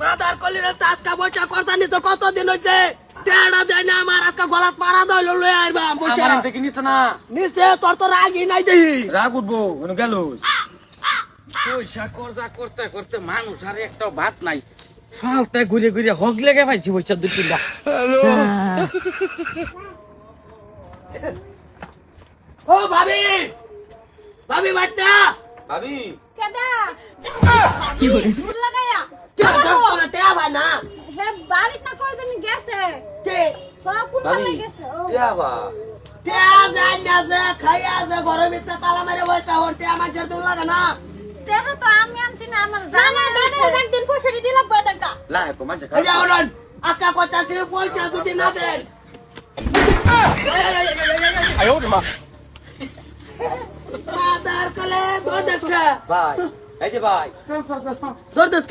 Mother কলিরে আজকে বইটা করতা নিছো কতদিন হইছে টেড়া দেয় না আমার আজকে গলাত মারা দইল লই আইবা বইটা আমার থেকে নিতে না নিছে তোর তো রাগই নাই দেহি রাগ উঠবো গেল পয়সা খরচা করতে করতে মানুষ আর একটা ভাত নাই সকালতে ঘুরে ঘুরে হক লেগে পাইছি পয়সা দুই তিনটা ও ভাবি ভাবি বাচ্চা ভাবি কেডা কি হরে ভুল লাগায়া তোরা টেয়া ভাই না হে বাড়ি না কই দিন গেছে কে কোন ভাবি পালে গেছে টিয়া বা টেয়া যায় না যে খাইয়া যে ঘরের ভিতরে তালা মেরে বইতা হন টেয়া মাঝের দূর লাগে না দেখা তো আমি আনছি না আমার জানা দাদা একদিন ফসরি দিলাম টাকা লাই কো মাঝে এই যে হলন আজকে কইতাছি পয়সা যদি না দেন মাদার কলে দৌড় দেখ ভাই এই যে ভাই দৌড় দেখ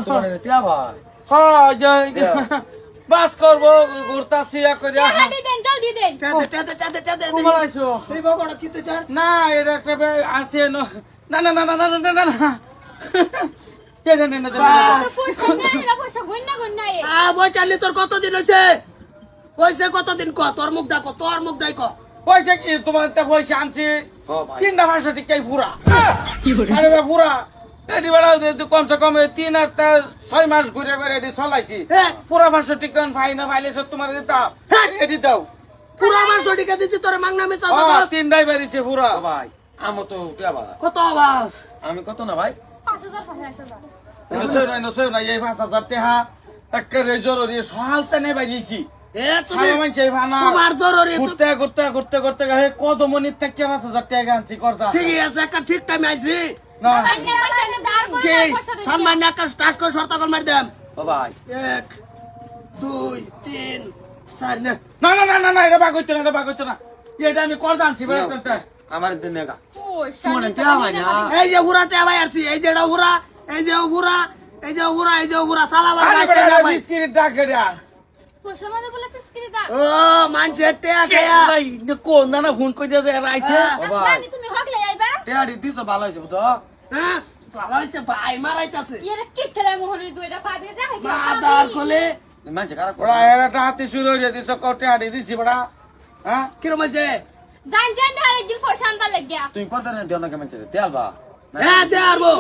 তোমার টিয়া ভাই বাস করবো ঘুরতাছি করে হাঁটি দেন জলদি দেন ঘুমাইছো তুই বড় কিছু চার না এটা একটা আছে না না না না না না না না না পয়সা নাই এরা পয়সা গন্না বই চাললি তোর কতদিন হয়েছে পয়সা কতদিন ক তোর মুখ দেখো তোর মুখ দেখ পয়সা কি তোমার পয়সা আনছি ভাই 3টা টিকাই পুরা আরে পুরা এটি বেড়া কমসে কম 3 আর 6 মাস ঘুরে ঘুরে এটি চলাইছি পুরা 500 টিকা ফাইনা ফাইলে সব তোমার দিতাম এটি দাও পুরো আমার জটিকে দিচ্ছি তোর মাংনা মেচা 3টাই বেরিয়েছে পুরা ভাই আমো তো টিয়া ভাই কত আবাস আমি কত না ভাই 5000 নসই না এই 5,000 টাকা একেবারে জরুরি সহালতে নেই বাজিয়েছি এ তুমি সারা মানুষ এই ভানা তোমার জরুরি ঘুরতে ঘুরতে ঘুরতে ঘুরতে হে কত মনির থেকে 5,000 টাকা আনছি করজা ঠিক আছে একটা ঠিক টাইম আইছি না কি সম্মান একটা স্টার্ট করে শর্ত কল মার দেম ও ভাই 1 2 3 4 না না না না না না এটা বাগ হইতো না এটা বাগ হইতো না এটা আমি করজা আনছি বেড়াতে আমার দিন নেগা পয়সা টিয়া ভাই না এই যে হুরাটা ভাই আসছি এই যে হুরা এই যে হুরা এই যে হুরা এই যে হুরা সালাবার আরে ভাই বেড়া ভাই বিস্কিট ডাকে দা পয়সা মানে বলে ফিসকিরি দা ও মানছে টেয়া খায়া ভাই কোন দানা ফোন কই দিয়ে রাইছে ও ভাই জানি তুমি হকলে আইবা টিয়া দিছো ভালো হইছে বুঝছো হ্যাঁ ভালো হইছে ভাই মারাইতাছে এর কি ছেলে মোহনের দুইটা পাবে দেখা কি মাদার কোলে মানছে কারা ওরা এরা হাতে শুরু হয়ে দিছ কোটে হাড়ি দিছি বড়া হ্যাঁ কিরম হইছে জান জান আরেকদিন পয়সা আনবা লাগিয়া তুই কত না দিও না কেমন টিয়া বা হ্যাঁ দে আরবো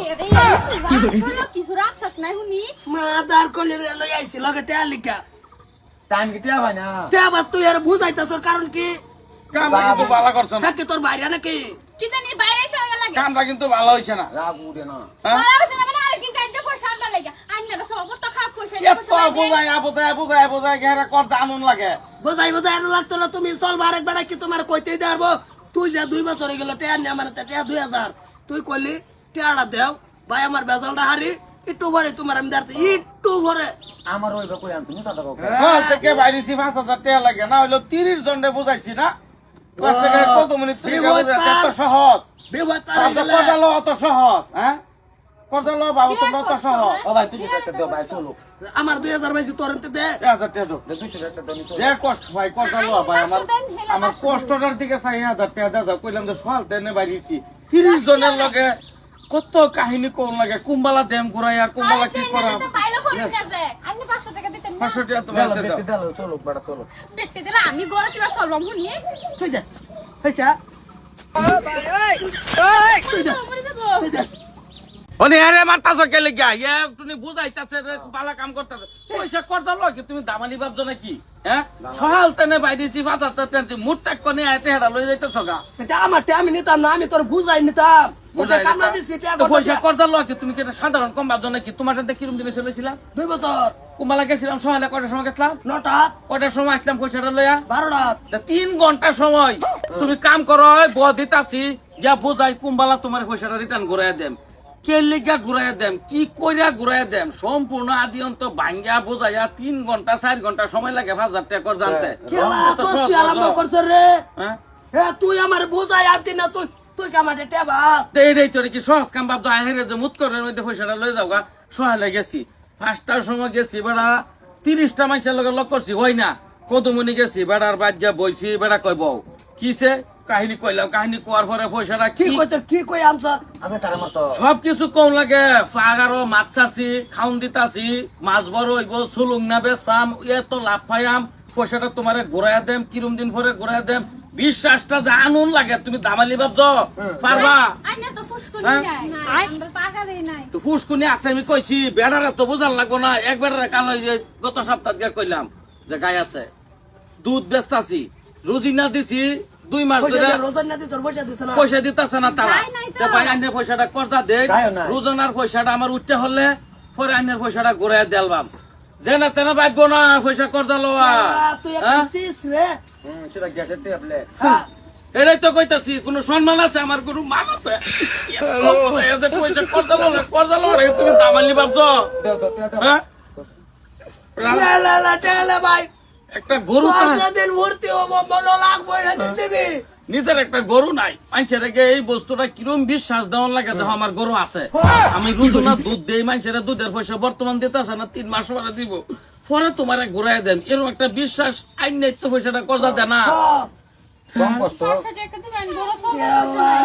কিছু রাখছত নাই হুনি মাদার কোলে লই আইছি লগে টেয়া লিখা টাইম কি টিয়া ভাই না টেয়া বাস তুই আর বুঝাইতাছর কারণ কি কামটা কিন্তু ভালো করছ না নাকি তোর বাইরে নাকি কি জানি বাইরে এসে লাগে কামটা কিন্তু ভালো হইছে না রাগ উঠে না হ্যাঁ ভালো হইছে না মানে আরেকদিন কাজে পয়সা আনবা লাগিয়া আইনা সব তো খারাপ পয়সা এত বুঝাই বুঝাই গেরা করতে আনন্দ লাগে বুঝাই বুঝাই আর লাগতো না তুমি চলবা আরেক বেড়া কি তোমার কইতেই দেবো তুই যে 2 বছর হয়ে গেল টেয়া নিয়ে আমার টেয়া 2000 তুই কইলি টেয়াটা দেও ভাই আমার বেজালটা হারি একটু ভরে তোমার আমি দাঁড়াতে একটু ভরে আমার ওই কই আনছি মুতা দাও সকাল থেকে বাইরেছি 5,000 টাকা লাগে না হইলো 30 জনে বুঝাইছি না পাঁচ টাকা কত মিনিট থেকে বুঝাইছি এত সহজ বিপদ করদালো অত সহজ হ্যাঁ করদালো বাবু তো অত সহজ ও ভাই তুই একটা দাও ভাই চলো আমার 2000 বাইছি তোর এনতে দে 1000 টাকা দাও 200 টাকা দাও নিছো যে কষ্ট ভাই করদালো ভাই আমার কষ্টটার দিকে চাই 1000 টাকা দাও কইলাম যে সকাল থেকে বাইরেছি 30 জনের লগে কত কাহিনী কোন লাগে কুম্বালা ড্যাম ঘুরাইয়া কুম্বালা কি করা তো পাইলো করে গেছে আমি 500 টাকা দিতেন না 500 টাকা তোমার দাও বেটি দাও চলো বড় চলো বেটে দিলা আমি গড় কিবা চলবাম হুনি তুই যা হেটা তুই যা মরে যাব তুই যা ওনি আরে মারতাছ কে লাগিয়া ইয়া তুমি বুঝাইতাছে রে বালা কাম করতাছ পয়সা করতাল কি তুমি দামালি ভাবছো নাকি হ্যাঁ সহাল তেনে বাইদিছি 5,000 টাকা মুট টাক কোনে আইতে হেডা লই যাইতাছ গা এটা আমার তে আমি নিতাম না আমি তোর বুঝাই নিতাম বুঝাই কামনা দিছি তে পয়সা করতাল কি তুমি কি এটা সাধারণ কম ভাবছো নাকি তোমার সাথে কিরম দিনে চলেছিলাম 2 বছর কুমালা গেছিলাম সহালে কয়টার সময় গেছিলাম 9টা কয়টার সময় আসলাম পয়সাটা লইয়া 12টা তা 3 ঘন্টা সময় তুমি কাম করো দিতাছি যা বুঝাই কুম্বালা তোমার পয়সাটা রিটার্ন ঘুরাইয়া দেম কে লিগা ঘুরাইয়া দেম কি কইরা ঘুরাইয়া দেম সম্পূর্ণ আদি অন্ত ভাঙ্গা বুঝাইয়া 3 ঘন্টা 4 ঘন্টা সময় লাগে 5,000 টাকা করে জানতে কেলা অত তো সহজ আরম্ভ বুঝো। করছ রে হ্যাঁ হে তুই আমার বুঝাই আনতি না তুই তুই কামাতে টেবা তো এইটাই তোর কি সহজ কাম ভাবছো আহেরে যে মুত করে মধ্যে পয়সাটা লয়ে যাও গা সহালে গেছি 5টার সময় গেছি বেড়া 30টা মানুষের লগে লক করছি হয় না কদমনি গেছি বেড়ার বাদ গিয়া বইছি বেড়া কই বউ কিসে কাহিনী কইলাম, কাহিনী কোয়ার পরে পয়সাটা কি কি কইছ কি কই আমছ আচ্ছা তারে মারতো সবকিছু কম লাগে। ফাগারো মাছ চাষি খাউন দিতাছি, মাছ বড় হইব, সুলুং না বেশ পাম, এত লাভ পাইয়াম, পয়সাটা তোমারে ঘুরাইয়া দেম, কিরম দিন পরে ঘুরাইয়া দেম। বিশ্বাসটা যে আনুন লাগে, তুমি দামালি ভাবছ পারবা? আইনা তো ফুসকুনি হ্যাঁ? নাই আমরা পাকা দেই নাই তো ফুসকুনি আছে আমি কইছি, বেড়ারে তো বোঝার লাগবো না। এক বেড়ারে কাল ওই যে গত সপ্তাহ গিয়ে কইলাম যে গাই আছে, দুধ বেচতাছি, রুজি না দিছি 2 মাস ধরে রোজন না দি তোর পয়সা দিছ না পয়সা দিতেছে না তারা। গাই নাই তো। তো ভাই আইনের পয়সাটা কর্জা দে, গায়ও নাই। রোজনার পয়সাটা আমার উঠতে হলে পরে আইনের পয়সাটা ঘুরাই দেলবাম। যে না তেনা ভাববো না পয়সা কর্জা লওয়া। তুই হ্যাঁ? একছিস রে সেটা গ্যাসের তে আপলে হ্যাঁ। এটাই তো কইতাছি, কোন সম্মান আছে আমার, কোন মান আছে? এদের পয়সা কর্জা লওয়া তুমি দামালি ভাবছ? দেও দেও দেও হ্যাঁ? লা লা লা টেলে ভাই একটা গরু তোর কা- যেদিন ভর্তি হবো বলো লাখ পয়সা দিবি নিজের একটা গরু নাই, মানুষের আগে এই বস্তুটা কিরম বিশ্বাস দেওয়ার লাগে যে আমার গরু আছে। আমি রুজনা দুধ দেই, মানুষের দুধের পয়সা বর্তমান দিতেছে না, 3 মাস পরে দিব, পরে তোমার ঘুরাই দেন, এরকম একটা বিশ্বাস আইন নাই তো পয়সাটা কজা দেয় না। কম কষ্ট 500 টাকা দিবেন বড় সব পয়সা নাই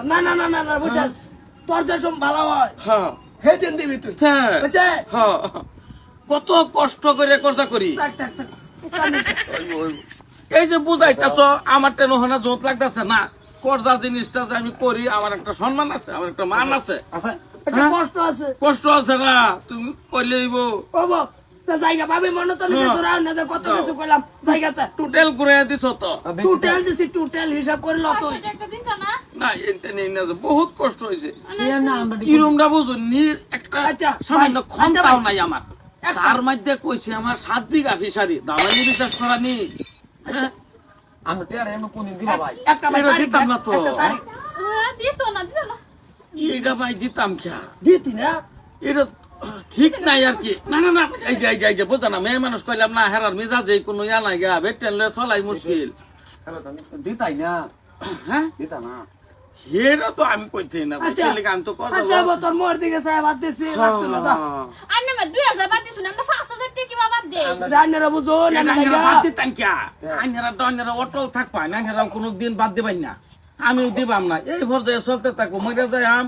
না না না না না বুঝছ তোর যে সব ভালো হয় হ্যাঁ হেদিন দিবি তুই হ্যাঁ, বুঝছে হ্যাঁ। কত কষ্ট করে কর্জা করি। থাক থাক থাক এই যে বুঝাইতেছ আমার টেন হনা জোত লাগতেছে না, কর্জা জিনিসটা যে আমি করি, আমার একটা সম্মান আছে, আমার একটা মান আছে, আচ্ছা একটা কষ্ট আছে কষ্ট আছে না, তুমি কইলে দিব। ওবো তা জায়গা ভাবি মনে তো নিতে তোরা না কত কিছু কইলাম জায়গাতে টোটাল ঘুরে দিছ তো? টোটাল দিছি টোটাল হিসাব করে ল তুই 500 টাকা দিছ না না এটা নেই না, বহুত কষ্ট হয়েছে। না আমরা কিরমটা বুঝুন একটা আচ্ছা, সামান্য ভাই, ক্ষমতাও আচ্ছা ভাই। নাই আমার। তার মধ্যে কইছে আমার 7 বিঘা ফিশারি, দামালি বিশ্বাস করানি। হ্যাঁ? আমরা টিয়ারে এমন কোন দিবা ভাই একটা ভাই এটা তারিখ দিতাম দেন, না তো। একটা তারিখ। দিত না এইটা ভাই দিতাম খেয়া, দিতি না এটা ঠিক নাই আর কি। না না না, এই যে বোঝা না, মেয়ে মানুষ কইলাম না, হেরার মেজাজে কোনো ইয়া নাই গা, বেটেন লয়ে চলাই মুশকিল। দিতাই না হ্যাঁ, দিতা না হেরা তো আমি কইছি না, আচ্ছা আমি তো কথা আচ্ছা বো, তোর মোর দিকে সাহেব হাত দিছি লাগতো না তো আইনা মে 2000 বাদ দিছ না আমরা 5000 টাকা কি বাদ দে রান্নারা বুঝো না বাদ দিতাম কে? আইনেরা ডনেরা অটল থাকবা, নাইনেরা কোনো দিন বাদ দিবাই না, আমিও দিবাম না। এই পর্যায়ে চলতে থাকবো, মরে যায় আম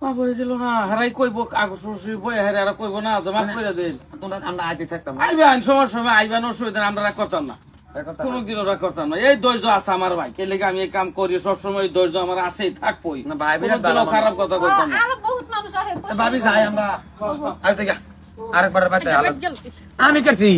বাবা হয়ে গেল না, হারাই কইব কাগজ বই হারা কইব না, জমা করে দিন। তোমরা আমরা আইতে থাকতাম আইবেন সময় আইবেন, অসুবিধা নেই, আমরা রাগ করতাম না, কোনদিন রাগ করতাম না। এই ধৈর্য আছে আমার ভাই, কে লেগে আমি এই কাম করি, সবসময় ধৈর্য আমার আছেই, থাকবোই। না, ভাই, বিরাট কোনোদিনও ভালো খারাপ কথা কইতাম না। আর বহুত মানুষ আছে ভাবি যাই আমরা আইতে গা আরেকবার বাইতে গেল আমি করছি